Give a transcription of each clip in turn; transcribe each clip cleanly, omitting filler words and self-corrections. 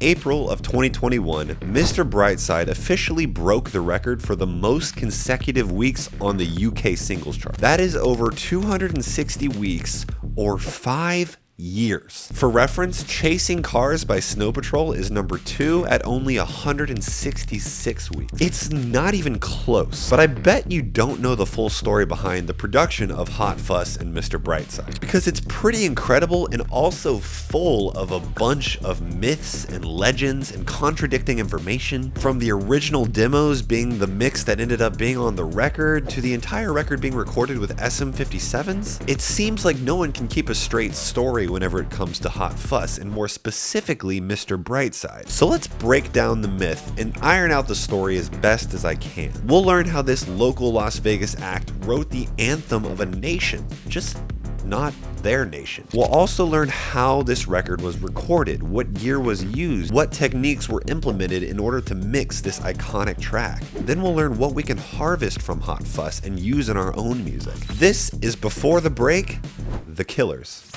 April of 2021, Mr. Brightside officially broke the record for the most consecutive weeks on the UK singles chart. That is over 260 weeks or 5 years. For reference, Chasing Cars by Snow Patrol is number 2 at only 166 weeks. It's not even close, but I bet you don't know the full story behind the production of Hot Fuss and Mr. Brightside, because it's pretty incredible and also full of a bunch of myths and legends and contradicting information, from the original demos being the mix that ended up being on the record to the entire record being recorded with SM57s. It seems like no one can keep a straight story whenever it comes to Hot Fuss, and more specifically Mr. Brightside. So let's break down the myth and iron out the story as best as I can. We'll learn how this local Las Vegas act wrote the anthem of a nation, just not their nation. We'll also learn how this record was recorded, what gear was used, what techniques were implemented in order to mix this iconic track. Then we'll learn what we can harvest from Hot Fuss and use in our own music. This is Before the Break, The Killers.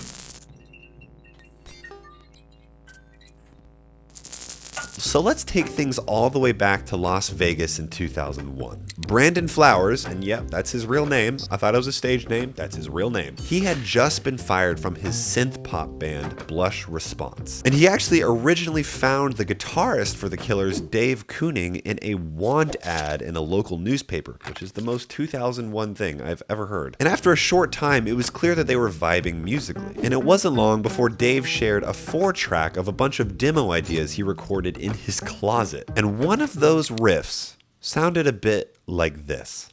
So let's take things all the way back to Las Vegas in 2001. Brandon Flowers, and yep, that's his real name. I thought it was a stage name. That's his real name. He had just been fired from his synth pop band, Blush Response. And he actually originally found the guitarist for the Killers, Dave Kooning, in a want ad in a local newspaper, which is the most 2001 thing I've ever heard. And after a short time, it was clear that they were vibing musically. And it wasn't long before Dave shared a 4-track of a bunch of demo ideas he recorded in his closet. And one of those riffs sounded a bit like this.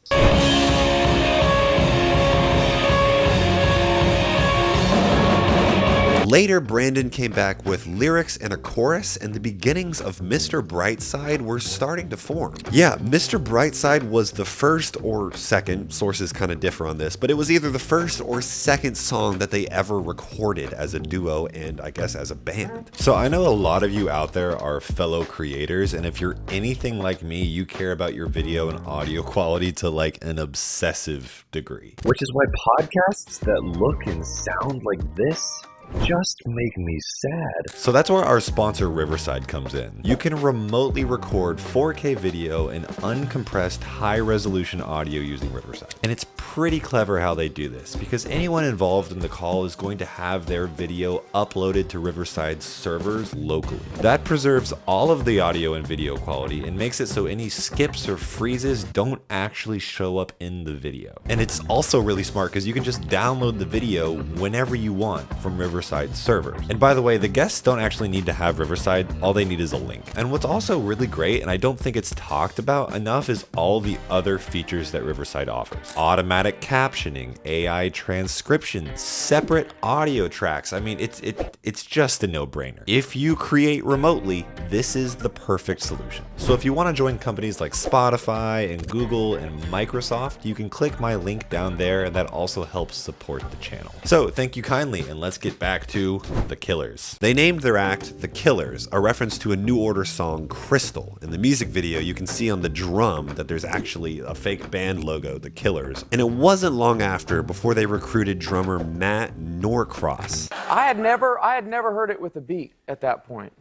Later, Brandon came back with lyrics and a chorus, and the beginnings of Mr. Brightside were starting to form. Yeah, Mr. Brightside was the first or second, sources kind of differ on this, but it was either the first or second song that they ever recorded as a duo and I guess as a band. So I know a lot of you out there are fellow creators, and if you're anything like me, you care about your video and audio quality to like an obsessive degree. Which is why podcasts that look and sound like this just make me sad. So that's where our sponsor Riverside comes in. You can remotely record 4K video and uncompressed high-resolution audio using Riverside. And it's pretty clever how they do this, because anyone involved in the call is going to have their video uploaded to Riverside's servers locally. That preserves all of the audio and video quality and makes it so any skips or freezes don't actually show up in the video. And it's also really smart because you can just download the video whenever you want from Riverside servers. And by the way, the guests don't actually need to have Riverside, all they need is a link. And what's also really great, and I don't think it's talked about enough, is all the other features that Riverside offers. Automatic captioning, AI transcription, separate audio tracks. I mean, it's just a no-brainer. If you create remotely, this is the perfect solution. So if you want to join companies like Spotify and Google and Microsoft, you can click my link down there, and that also helps support the channel. So thank you kindly, and let's get back to The Killers. They named their act The Killers, a reference to a New Order song, Crystal. In the music video, you can see on the drum that there's actually a fake band logo, The Killers. And it wasn't long after before they recruited drummer Matt Norcross. I had never heard it with a beat at that point.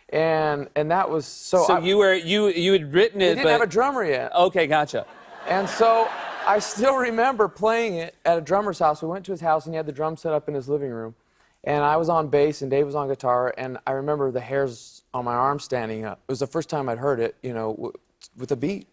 And that was so you had written it, we didn't have a drummer yet. Okay, gotcha. And so I still remember playing it at a drummer's house. We went to his house and he had the drum set up in his living room. And I was on bass and Dave was on guitar, and I remember the hairs on my arm standing up. It was the first time I'd heard it, you know, with a beat.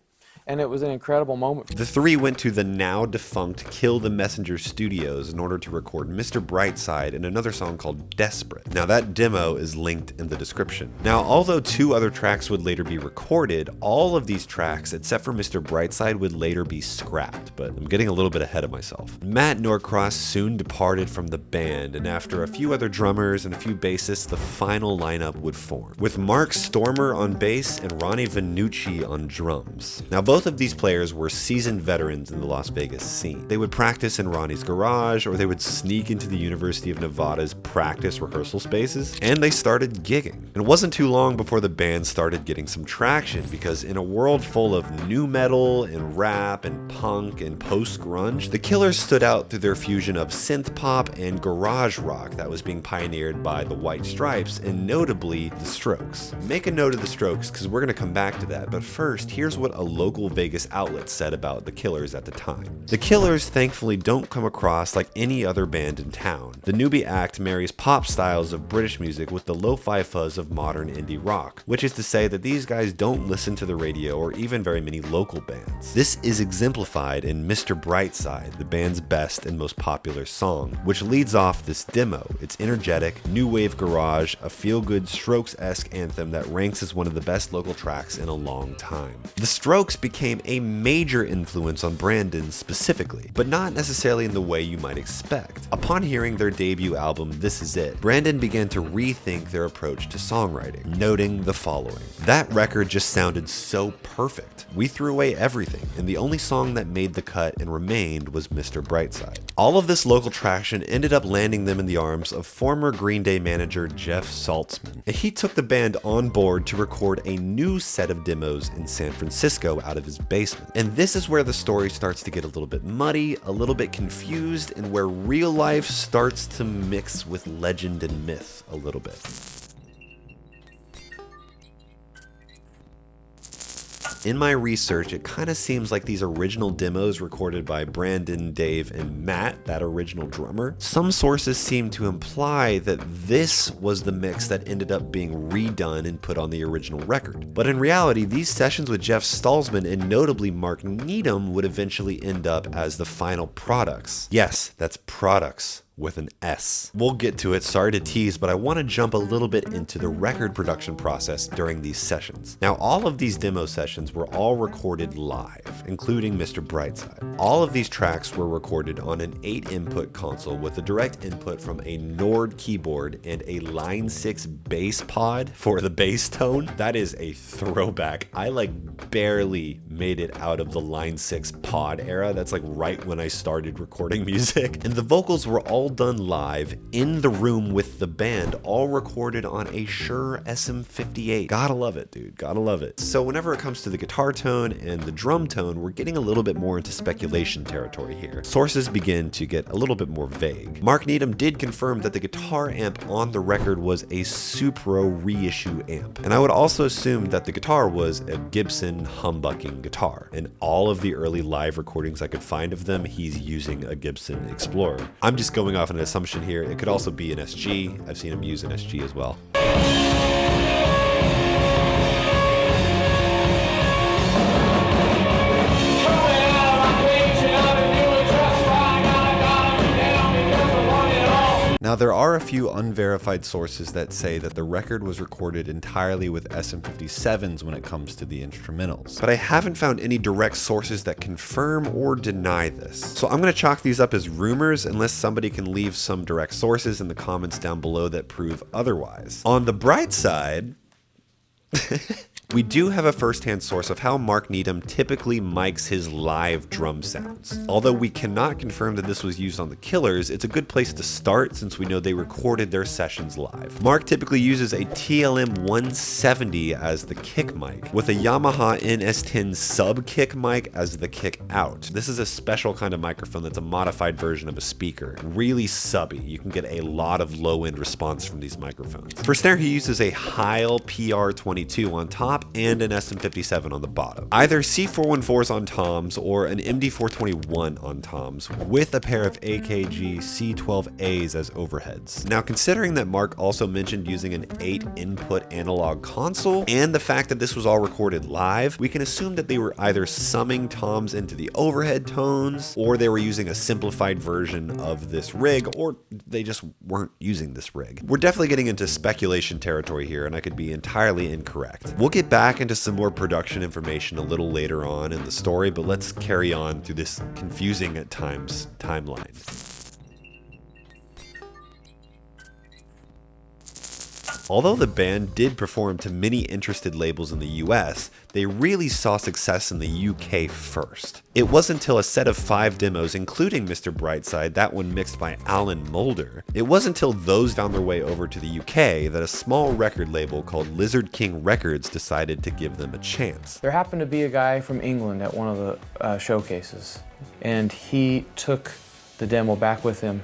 And it was an incredible moment. The three went to the now defunct Kill the Messenger studios in order to record Mr. Brightside and another song called Desperate. Now that demo is linked in the description. Now, although 2 other tracks would later be recorded, all of these tracks, except for Mr. Brightside, would later be scrapped, but I'm getting a little bit ahead of myself. Matt Norcross soon departed from the band, and after a few other drummers and a few bassists, the final lineup would form, with Mark Stormer on bass and Ronnie Vannucci on drums. Now, both Both of these players were seasoned veterans in the Las Vegas scene. They would practice in Ronnie's garage, or they would sneak into the University of Nevada's practice rehearsal spaces, and they started gigging. It wasn't too long before the band started getting some traction, because in a world full of nu metal and rap and punk and post-grunge, the Killers stood out through their fusion of synth pop and garage rock that was being pioneered by the White Stripes and notably the Strokes. Make a note of the Strokes because we're going to come back to that, but first, here's what a local Vegas outlet said about the Killers at the time. The Killers thankfully don't come across like any other band in town. The newbie act marries pop styles of British music with the lo-fi fuzz of modern indie rock, which is to say that these guys don't listen to the radio or even very many local bands. This is exemplified in Mr. Brightside, the band's best and most popular song, which leads off this demo. It's energetic, new wave garage, a feel-good Strokes-esque anthem that ranks as one of the best local tracks in a long time. The Strokes became a major influence on Brandon specifically, but not necessarily in the way you might expect. Upon hearing their debut album, This Is It, Brandon began to rethink their approach to songwriting, noting the following. That record just sounded so perfect. We threw away everything, and the only song that made the cut and remained was Mr. Brightside. All of this local traction ended up landing them in the arms of former Green Day manager Jeff Saltzman, and he took the band on board to record a new set of demos in San Francisco out of his basement. And this is where the story starts to get a little bit muddy, a little bit confused, and where real life starts to mix with legend and myth a little bit. In my research, it kind of seems like these original demos recorded by Brandon, Dave, and Matt, that original drummer, some sources seem to imply that this was the mix that ended up being redone and put on the original record. But in reality, these sessions with Jeff Saltzman and notably Mark Needham would eventually end up as the final products. Yes, that's products with an S. We'll get to it, sorry to tease, but I want to jump a little bit into the record production process during these sessions. Now, all of these demo sessions were all recorded live, including Mr. Brightside. All of these tracks were recorded on an 8-input console with a direct input from a Nord keyboard and a Line 6 bass pod for the bass tone. That is a throwback. I barely made it out of the Line 6 pod era. That's right when I started recording music. And the vocals were all done live in the room with the band, all recorded on a Shure SM58. Gotta love it, dude. Gotta love it. So whenever it comes to the guitar tone and the drum tone, we're getting a little bit more into speculation territory here. Sources begin to get a little bit more vague. Mark Needham did confirm that the guitar amp on the record was a Supro reissue amp. And I would also assume that the guitar was a Gibson humbucking guitar. In all of the early live recordings I could find of them, he's using a Gibson Explorer. I'm just going off an assumption here. It could also be an SG. I've seen him use an SG as well. Now, there are a few unverified sources that say that the record was recorded entirely with SM57s when it comes to the instrumentals, but I haven't found any direct sources that confirm or deny this. So I'm going to chalk these up as rumors unless somebody can leave some direct sources in the comments down below that prove otherwise. On the bright side, we do have a first-hand source of how Mark Needham typically mics his live drum sounds. Although we cannot confirm that this was used on the Killers, it's a good place to start since we know they recorded their sessions live. Mark typically uses a TLM 170 as the kick mic, with a Yamaha NS10 sub-kick mic as the kick out. This is a special kind of microphone that's a modified version of a speaker. Really subby. You can get a lot of low-end response from these microphones. For snare, he uses a Heil PR22 on top and an SM57 on the bottom. Either C414s on toms or an MD421 on toms with a pair of AKG C12As as overheads. Now, considering that Mark also mentioned using an 8-input analog console and the fact that this was all recorded live, we can assume that they were either summing toms into the overhead tones, or they were using a simplified version of this rig, or they just weren't using this rig. We're definitely getting into speculation territory here, and I could be entirely incorrect. We'll get back into some more production information a little later on in the story, but let's carry on through this confusing at times timeline. Although the band did perform to many interested labels in the US, they really saw success in the UK first. It wasn't until a set of 5 demos, including Mr. Brightside, that one mixed by Alan Moulder, it wasn't until those found their way over to the UK that a small record label called Lizard King Records decided to give them a chance. There happened to be a guy from England at one of the showcases, and he took the demo back with him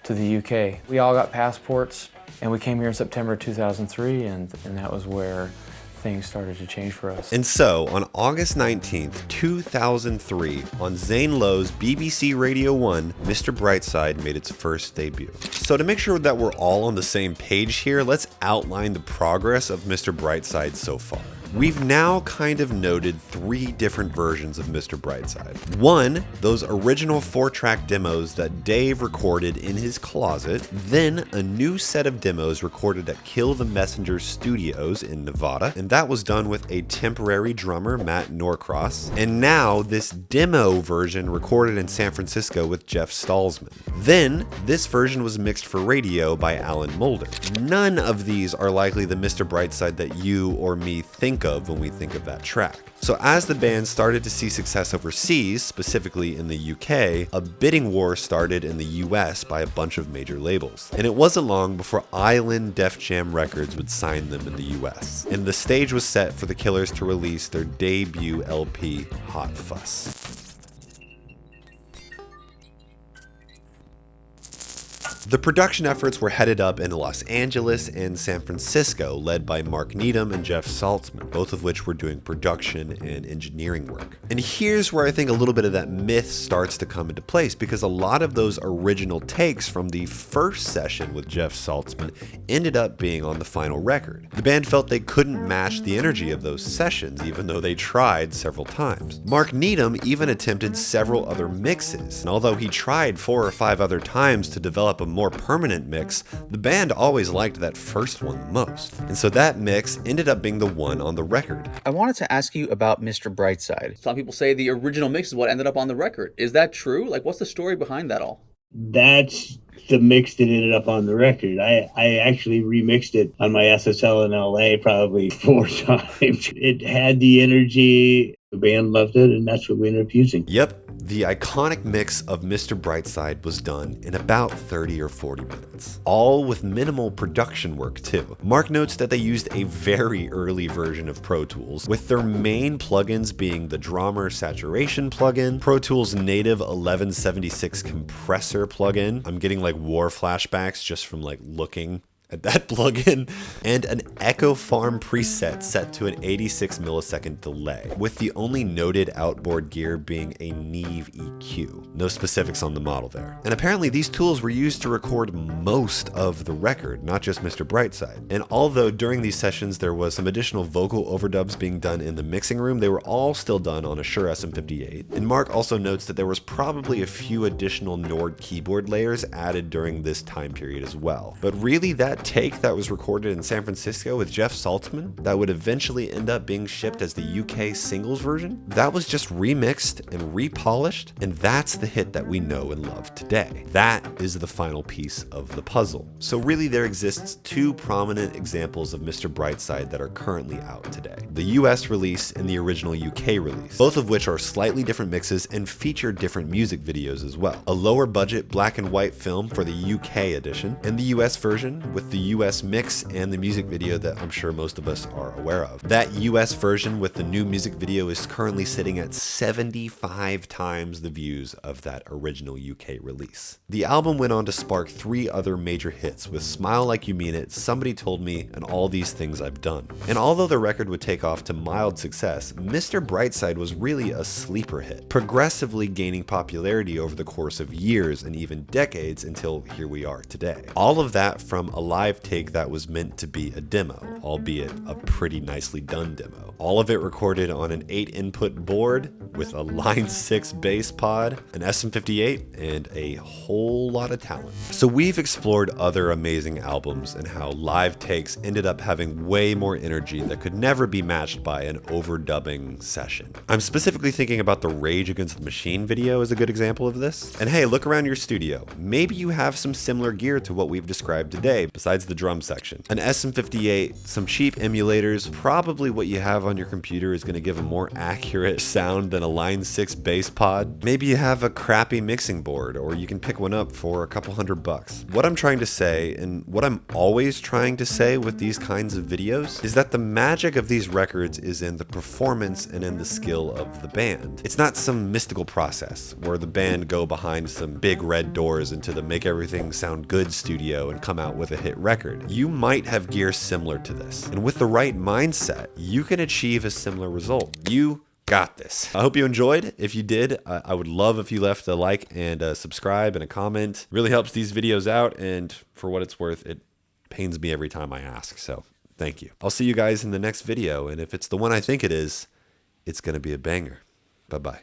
to the UK. We all got passports, and we came here in September 2003, and that was where things started to change for us. And so, on August 19th, 2003, on Zane Lowe's BBC Radio 1, Mr. Brightside made its first debut. So to make sure that we're all on the same page here, let's outline the progress of Mr. Brightside so far. We've now kind of noted 3 different versions of Mr. Brightside. One, those original 4-track demos that Dave recorded in his closet, then a new set of demos recorded at Kill the Messenger Studios in Nevada, and that was done with a temporary drummer, Matt Norcross, and now this demo version recorded in San Francisco with Jeff Stalsman. Then, this version was mixed for radio by Alan Moulder. None of these are likely the Mr. Brightside that you or me think of when we think of that track. So as the band started to see success overseas, specifically in the UK, a bidding war started in the US by a bunch of major labels. And it wasn't long before Island Def Jam Records would sign them in the US. And the stage was set for the Killers to release their debut LP, Hot Fuss. The production efforts were headed up in Los Angeles and San Francisco, led by Mark Needham and Jeff Saltzman, both of which were doing production and engineering work. And here's where I think a little bit of that myth starts to come into place, because a lot of those original takes from the first session with Jeff Saltzman ended up being on the final record. The band felt they couldn't match the energy of those sessions, even though they tried several times. Mark Needham even attempted several other mixes, and although he tried 4 or 5 other times to develop a more permanent mix, the band always liked that first one the most. And so that mix ended up being the one on the record. I wanted to ask you about Mr. Brightside. Some people say the original mix is what ended up on the record. Is that true? Like, what's the story behind that all? That's the mix that ended up on the record. I actually remixed it on my SSL in LA probably 4 times. It had the energy, the band loved it, and that's what we ended up using. Yep. The iconic mix of Mr. Brightside was done in about 30 or 40 minutes, all with minimal production work too. Mark notes that they used a very early version of Pro Tools, with their main plugins being the Drummer Saturation plugin, Pro Tools native 1176 compressor plugin. I'm getting like war flashbacks just from like looking at that plugin, and an Echo Farm preset set to an 86 millisecond delay, with the only noted outboard gear being a Neve EQ. No specifics on the model there. And apparently these tools were used to record most of the record, not just Mr. Brightside. And although during these sessions there was some additional vocal overdubs being done in the mixing room, they were all still done on a Shure SM58. And Mark also notes that there was probably a few additional Nord keyboard layers added during this time period as well. But really, that take that was recorded in San Francisco with Jeff Saltzman that would eventually end up being shipped as the UK singles version, that was just remixed and repolished, and that's the hit that we know and love today. That is the final piece of the puzzle. So really there exists 2 prominent examples of Mr. Brightside that are currently out today. The US release and the original UK release, both of which are slightly different mixes and feature different music videos as well. A lower budget black and white film for the UK edition, and the US version with the US mix and the music video that I'm sure most of us are aware of. That US version with the new music video is currently sitting at 75 times the views of that original UK release. The album went on to spark 3 other major hits with Smile Like You Mean It, Somebody Told Me, and All These Things I've Done. And although the record would take off to mild success, Mr. Brightside was really a sleeper hit, progressively gaining popularity over the course of years and even decades until here we are today. All of that from a live take that was meant to be a demo, albeit a pretty nicely done demo. All of it recorded on an 8-input board with a Line 6 bass pod, an SM58, and a whole lot of talent. So we've explored other amazing albums and how live takes ended up having way more energy that could never be matched by an overdubbing session. I'm specifically thinking about the Rage Against the Machine video as a good example of this. And hey, look around your studio. Maybe you have some similar gear to what we've described today, besides the drum section. An SM58, some cheap emulators, probably what you have on your computer is going to give a more accurate sound than a Line 6 bass pod. Maybe you have a crappy mixing board, or you can pick one up for a couple $100. What I'm trying to say, and what I'm always trying to say with these kinds of videos, is that the magic of these records is in the performance and in the skill of the band. It's not some mystical process where the band go behind some big red doors into the make everything sound good studio and come out with a hit record. You might have gear similar to this, and with the right mindset, you can achieve a similar result. You got this. I hope you enjoyed. If you did, I would love if you left a like and a subscribe and a comment. Really helps these videos out, and for what it's worth, it pains me every time I ask, so thank you. I'll see you guys in the next video, and if it's the one I think it is, it's gonna be a banger. Bye-bye.